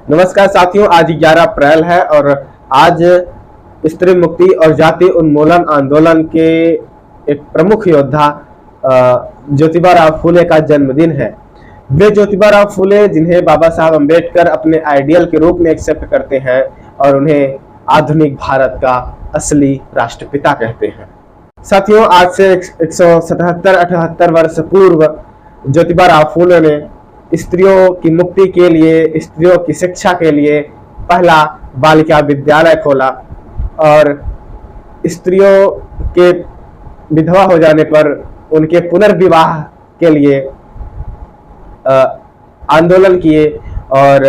नमस्कार साथियों, आज 11 अप्रैल है और आज स्त्री मुक्ति और जाति उन्मूलन आंदोलन के एक प्रमुख योद्धा ज्योतिबा राव फूले का जन्मदिन है। वे ज्योतिबा राव फूले जिन्हें बाबा साहब अम्बेडकर अपने आइडियल के रूप में एक्सेप्ट करते हैं और उन्हें आधुनिक भारत का असली राष्ट्रपिता कहते हैं। साथियों, आज से 177-78 वर्ष पूर्व ज्योतिबा राव फूले ने स्त्रियों की मुक्ति के लिए, स्त्रियों की शिक्षा के लिए पहला बालिका विद्यालय खोला और स्त्रियों के विधवा हो जाने पर उनके पुनर्विवाह के लिए आंदोलन किए और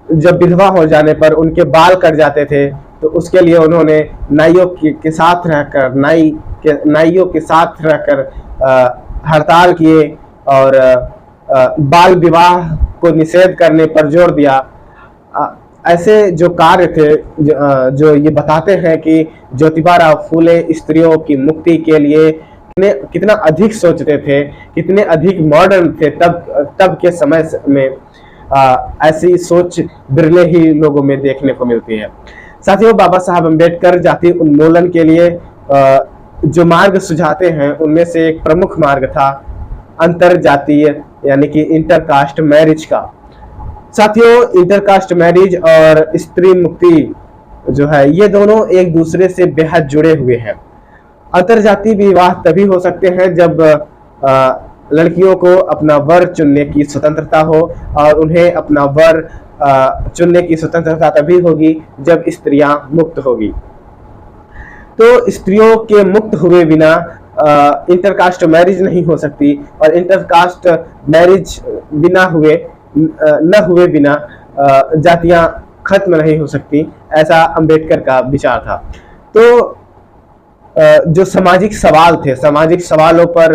जब विधवा हो जाने पर उनके बाल कट जाते थे तो उसके लिए उन्होंने नाइयों के साथ रहकर हड़ताल किए और बाल विवाह को निषेध करने पर जोर दिया। ऐसे जो कार्य थे जो ये बताते हैं कि ज्योतिबा राव फूले स्त्रियों की मुक्ति के लिए कितना अधिक सोचते थे, कितने अधिक मॉडर्न थे। तब के समय में ऐसी सोच बिरले ही लोगों में देखने को मिलती है। साथियों, बाबा साहब अम्बेडकर जाति उन्मूलन के लिए जो मार्ग सुझाते हैं उनमें से एक प्रमुख मार्ग था अंतर जातीय यानी कि इंटरकास्ट मैरिज का। साथियों, इंटरकास्ट मैरिज और स्त्री मुक्ति जो है ये दोनों एक दूसरे से बेहद जुड़े हुए हैं। अंतरजातीय विवाह तभी हो सकते हैं जब लड़कियों को अपना वर चुनने की स्वतंत्रता हो और उन्हें अपना वर चुनने की स्वतंत्रता तभी होगी जब स्त्रियां मुक्त होगी। तो स्त्रियों के मुक्त हुए बिना इंटरकास्ट मैरिज नहीं हो सकती और इंटरकास्ट मैरिज न हुए बिना जातियां खत्म नहीं हो सकती, ऐसा अंबेडकर का विचार था। तो जो सामाजिक सवाल थे, सामाजिक सवालों पर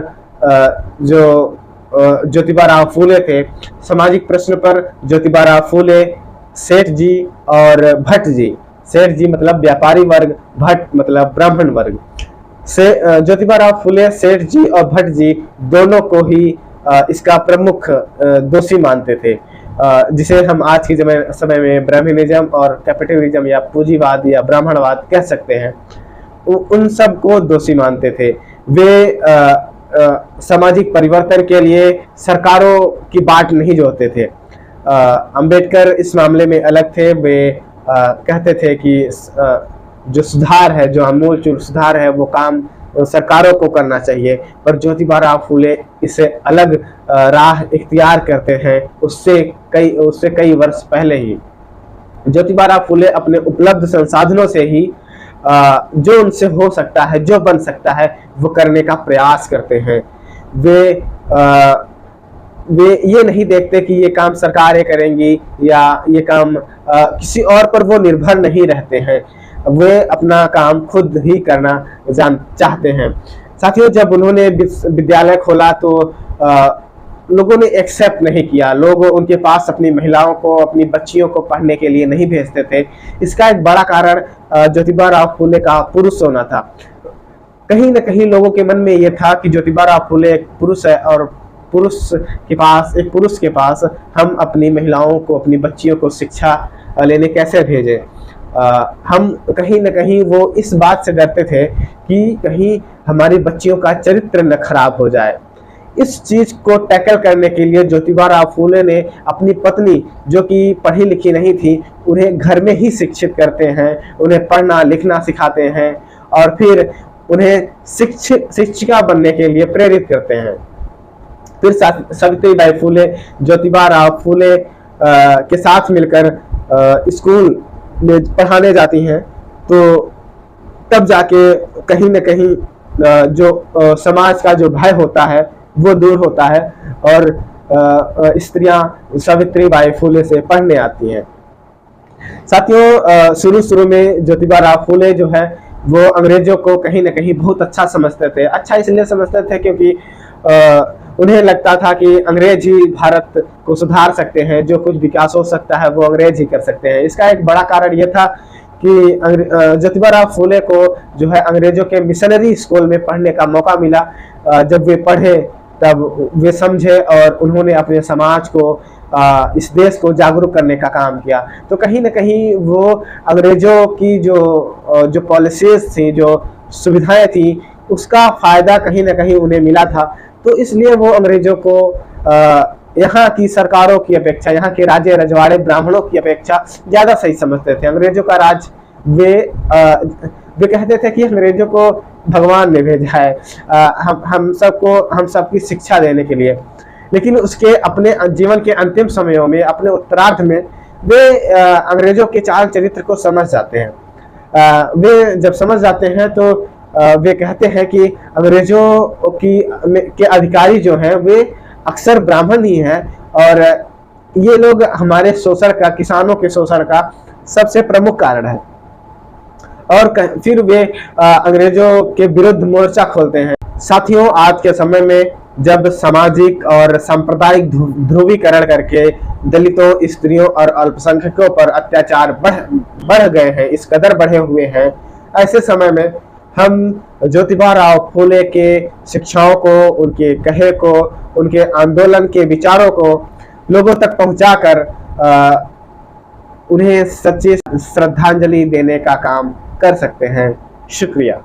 जो ज्योतिबा राव फूले थे, सामाजिक प्रश्न पर ज्योतिबा राव फूले सेठ जी और भट्ट जी, सेठ जी मतलब व्यापारी वर्ग, भट्ट मतलब ब्राह्मण वर्ग से, ज्योतिबा राव फूले सेठ जी और भट्ट जी दोनों को ही इसका प्रमुख दोषी मानते थे, जिसे हम आज के समय में ब्राह्मणिज्म और कैपिटलिज्म या पूंजीवाद या ब्राह्मणवाद कह सकते हैं। उन सब को दोषी मानते थे। वे सामाजिक परिवर्तन के लिए सरकारों की बाट नहीं जोहते थे। अंबेडकर इस मामले में अलग थे। वे कहते थे कि जो सुधार है, जो आमूलचूल सुधार है, वो काम सरकारों को करना चाहिए। पर ज्योतिबा राव फूले इसे अलग राह इख्तियार करते हैं। उससे कई वर्ष पहले ही ज्योतिबा राव फूले अपने उपलब्ध संसाधनों से ही जो उनसे हो सकता है, जो बन सकता है, वो करने का प्रयास करते हैं। वे ये नहीं देखते कि ये काम सरकारें करेंगी या ये काम किसी और पर वो निर्भर नहीं रहते हैं। वे अपना काम खुद ही करना चाहते हैं। साथियों, जब उन्होंने विद्यालय खोला तो लोगों ने एक्सेप्ट नहीं किया। लोग उनके पास अपनी महिलाओं को, अपनी बच्चियों को पढ़ने के लिए नहीं भेजते थे। इसका एक बड़ा कारण ज्योतिबा राव फूले का पुरुष होना था। कहीं न कहीं लोगों के मन में यह था कि ज्योतिबा राव फूले एक पुरुष है और एक पुरुष के पास हम अपनी महिलाओं को, अपनी बच्चियों को शिक्षा लेने कैसे भेजें। हम कहीं न कहीं वो इस बात से डरते थे कि कहीं हमारी बच्चियों का चरित्र न खराब हो जाए। इस चीज को टैकल करने के लिए ज्योतिबा राव फूले ने अपनी पत्नी, जो कि पढ़ी लिखी नहीं थी, उन्हें घर में ही शिक्षित करते हैं, उन्हें पढ़ना लिखना सिखाते हैं और फिर उन्हें शिक्षिका बनने के लिए प्रेरित करते हैं। फिर सावित्रीबाई फूले ज्योतिबा राव फूले के साथ मिलकर स्कूल में पढ़ाने जाती हैं। तो तब जाके कहीं न कहीं जो समाज का जो भय होता है वो दूर होता है और स्त्रियां सावित्रीबाई फूले से पढ़ने आती हैं। साथियों, शुरू में ज्योतिबा राव फूले जो है वो अंग्रेजों को कहीं न कहीं बहुत अच्छा समझते थे। अच्छा इसलिए समझते थे क्योंकि उन्हें लगता था कि अंग्रेज ही भारत को सुधार सकते हैं, जो कुछ विकास हो सकता है वो अंग्रेज ही कर सकते हैं। इसका एक बड़ा कारण यह था कि ज्योतिबा राव फूले को जो है अंग्रेजों के मिशनरी स्कूल में पढ़ने का मौका मिला। जब वे पढ़े तब वे समझे और उन्होंने अपने समाज को इस देश को जागरूक करने का काम किया। तो कहीं ना कहीं वो अंग्रेजों की जो पॉलिसीज थी, जो सुविधाएं थी, उसका फायदा कहीं ना कहीं उन्हें मिला था। तो इसलिए वो अंग्रेजों को यहाँ की सरकारों की अपेक्षा, यहाँ के राजे रजवाड़े ब्राह्मणों की अपेक्षा ज्यादा सही समझते थे। अंग्रेजों का राज वे कहते थे कि अंग्रेजों को भगवान ने भेजा है हम सबकी शिक्षा देने के लिए। लेकिन उसके अपने जीवन के अंतिम समयों में, अपने उत्तरार्ध में, वे अंग्रेजों के चाल चरित्र को समझ जाते हैं। वे जब समझ जाते हैं तो वे कहते हैं कि अंग्रेजों के अधिकारी जो हैं वे अक्सर ब्राह्मण ही हैं, और ये लोग हमारे शोषण का, किसानों के शोषण का सबसे प्रमुख कारण है। और फिर वे अंग्रेजों के विरुद्ध मोर्चा खोलते हैं। साथियों, आज के समय में जब सामाजिक और सांप्रदायिक ध्रुवीकरण करके दलितों, स्त्रियों और अल्पसंख्यकों पर अत्याचार बढ़ गए हैं, इस कदर बढ़े हुए हैं, ऐसे समय में हम ज्योतिबा राव फूले के शिक्षाओं को, उनके कहे को, उनके आंदोलन के विचारों को लोगों तक पहुंचाकर उन्हें सच्ची श्रद्धांजलि देने का काम कर सकते हैं। शुक्रिया।